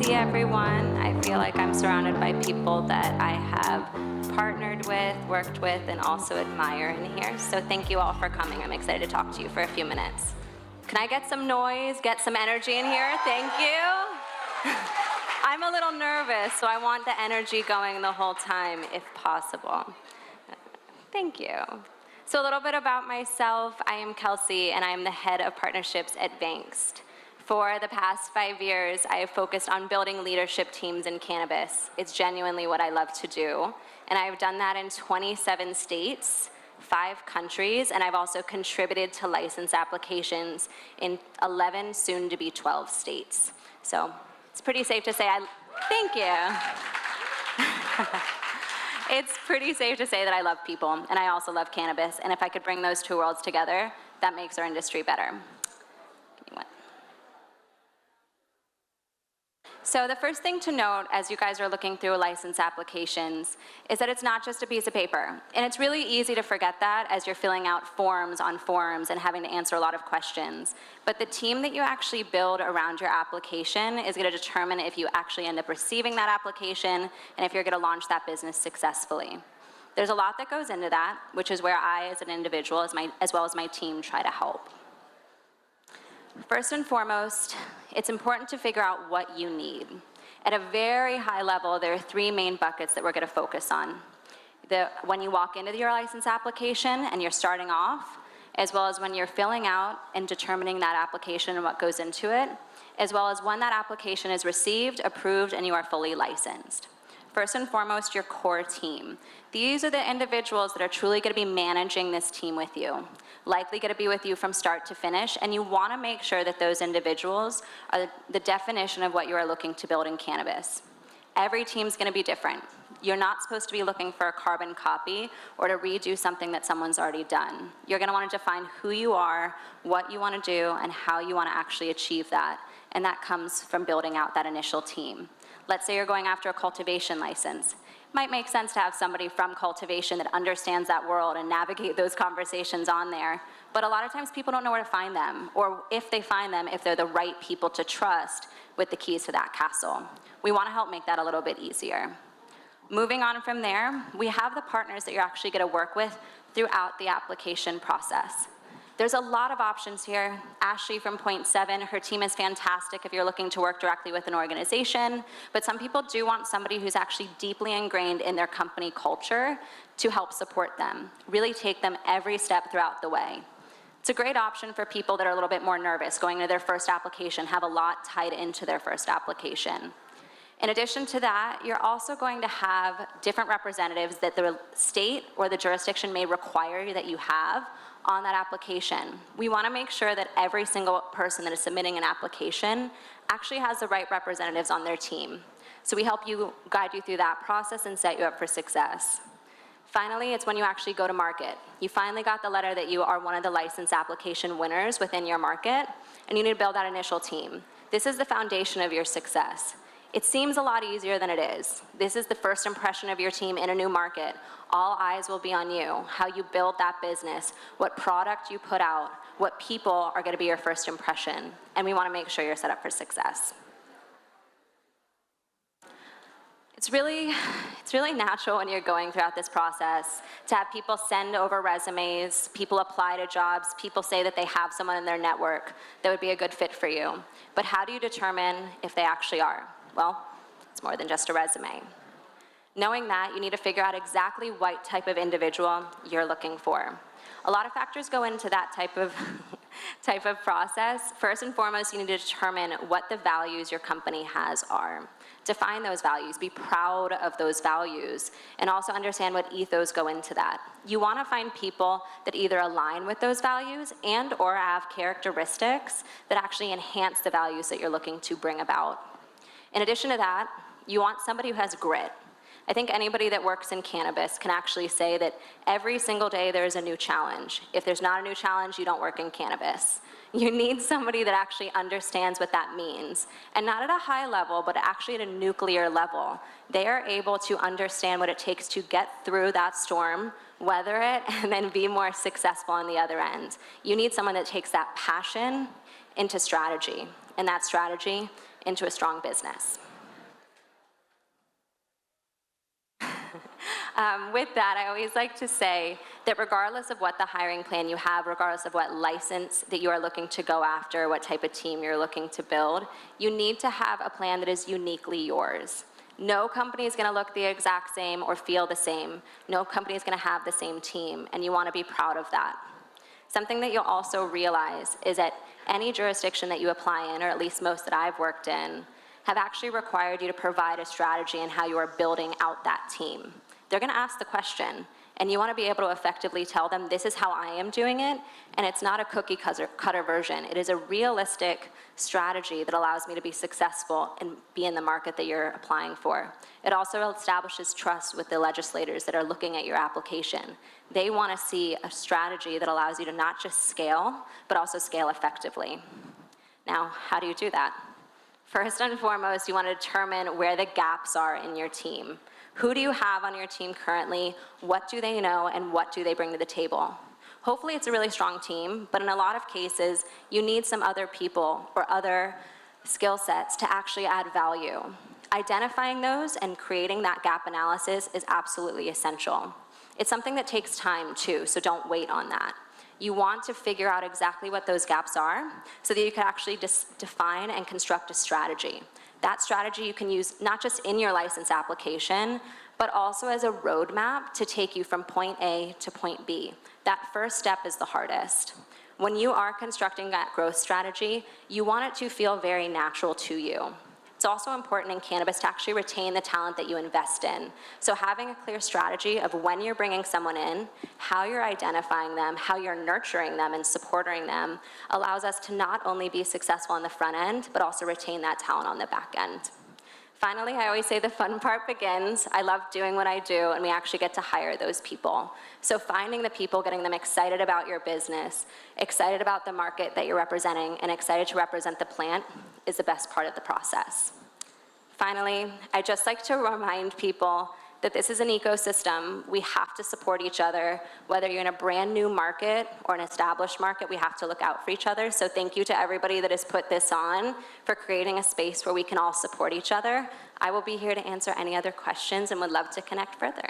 see everyone. I feel like I'm surrounded by people that I have partnered with, worked with, and also admire in here. So thank you all for coming. I'm excited to talk to you for a few minutes. Can I get some noise, get some energy in here? Thank you. I'm a little nervous, so I want the energy going the whole time if possible. Thank you. So a little bit about myself. I am Kelsea, and I am the head of partnerships at Vangst. For the past 5 years, I have focused on building leadership teams in cannabis. It's genuinely what I love to do. And I've done that in 27 states, 5 countries, and I've also contributed to license applications in 11, soon to be 12 states. So it's pretty safe to say thank you. It's pretty safe to say that I love people, and I also love cannabis, and if I could bring those two worlds together, that makes our industry better. Give me one. So the first thing to note as you guys are looking through license applications is that it's not just a piece of paper. And it's really easy to forget that as you're filling out forms on forms and having to answer a lot of questions. But the team that you actually build around your application is going to determine if you actually end up receiving that application and if you're going to launch that business successfully. There's a lot that goes into that, which is where I as an individual as well as my team try to help. First and foremost, it's important to figure out what you need. At a very high level, there are 3 main buckets that we're going to focus on. When you walk into your license application and you're starting off, as well as when you're filling out and determining that application and what goes into it, as well as when that application is received, approved, and you are fully licensed. First and foremost, your core team. These are the individuals that are truly going to be managing this team with you, likely going to be with you from start to finish, and you want to make sure that those individuals are the definition of what you are looking to build in cannabis. Every team's going to be different. You're not supposed to be looking for a carbon copy or to redo something that someone's already done. You're going to want to define who you are, what you want to do, and how you want to actually achieve that, and that comes from building out that initial team. Let's say you're going after a cultivation license. It might make sense to have somebody from cultivation that understands that world and navigate those conversations on there. But a lot of times people don't know where to find them, or if they find them, if they're the right people to trust with the keys to that castle. We want to help make that a little bit easier. Moving on from there, we have the partners that you're actually going to work with throughout the application process. There's a lot of options here. Ashley from Point 7, her team is fantastic if you're looking to work directly with an organization, but some people do want somebody who's actually deeply ingrained in their company culture to help support them, really take them every step throughout the way. It's a great option for people that are a little bit more nervous, going into their first application, have a lot tied into their first application. In addition to that, you're also going to have different representatives that the state or the jurisdiction may require that you have on that application. We want to make sure that every single person that is submitting an application actually has the right representatives on their team. So we help you, guide you through that process and set you up for success. Finally, it's when you actually go to market. You finally got the letter that you are one of the license application winners within your market, and you need to build that initial team. This is the foundation of your success. It seems a lot easier than it is. This is the first impression of your team in a new market. All eyes will be on you, how you build that business, what product you put out, what people are going to be your first impression, and we want to make sure you're set up for success. It's really natural when you're going throughout this process to have people send over resumes, people apply to jobs, people say that they have someone in their network that would be a good fit for you. But how do you determine if they actually are? Well, it's more than just a resume. Knowing that, you need to figure out exactly what type of individual you're looking for. A lot of factors go into that type of process. First and foremost, you need to determine what the values your company has are. Define those values, be proud of those values, and also understand what ethos go into that. You want to find people that either align with those values and or have characteristics that actually enhance the values that you're looking to bring about. In addition to that, you want somebody who has grit. I think anybody that works in cannabis can actually say that every single day there's a new challenge. If there's not a new challenge, you don't work in cannabis. You need somebody that actually understands what that means. And not at a high level, but actually at a nuclear level. They are able to understand what it takes to get through that storm, weather it, and then be more successful on the other end. You need someone that takes that passion into strategy, and that strategy into a strong business. With that, I always like to say that regardless of what the hiring plan you have, regardless of what license that you are looking to go after, what type of team you're looking to build, you need to have a plan that is uniquely yours. No company is going to look the exact same or feel the same. No company is going to have the same team, and you want to be proud of that. Something that you'll also realize is that any jurisdiction that you apply in, or at least most that I've worked in, have actually required you to provide a strategy in how you are building out that team. They're going to ask the question, and you want to be able to effectively tell them, this is how I am doing it, and it's not a cookie cutter version. It is a realistic strategy that allows me to be successful and be in the market that you're applying for. It also establishes trust with the legislators that are looking at your application. They want to see a strategy that allows you to not just scale, but also scale effectively. Now, how do you do that? First and foremost, you want to determine where the gaps are in your team. Who do you have on your team currently? What do they know, and what do they bring to the table? Hopefully it's a really strong team, but in a lot of cases, you need some other people or other skill sets to actually add value. Identifying those and creating that gap analysis is absolutely essential. It's something that takes time too, so don't wait on that. You want to figure out exactly what those gaps are so that you can actually define and construct a strategy. That strategy you can use not just in your license application, but also as a roadmap to take you from point A to point B. That first step is the hardest. When you are constructing that growth strategy, you want it to feel very natural to you. It's also important in cannabis to actually retain the talent that you invest in. So having a clear strategy of when you're bringing someone in, how you're identifying them, how you're nurturing them and supporting them allows us to not only be successful on the front end, but also retain that talent on the back end. Finally, I always say the fun part begins. I love doing what I do, and we actually get to hire those people. So finding the people, getting them excited about your business, excited about the market that you're representing, and excited to represent the plant is the best part of the process. Finally, I'd just like to remind people that this is an ecosystem. We have to support each other. Whether you're in a brand new market or an established market, we have to look out for each other. So thank you to everybody that has put this on for creating a space where we can all support each other. I will be here to answer any other questions and would love to connect further.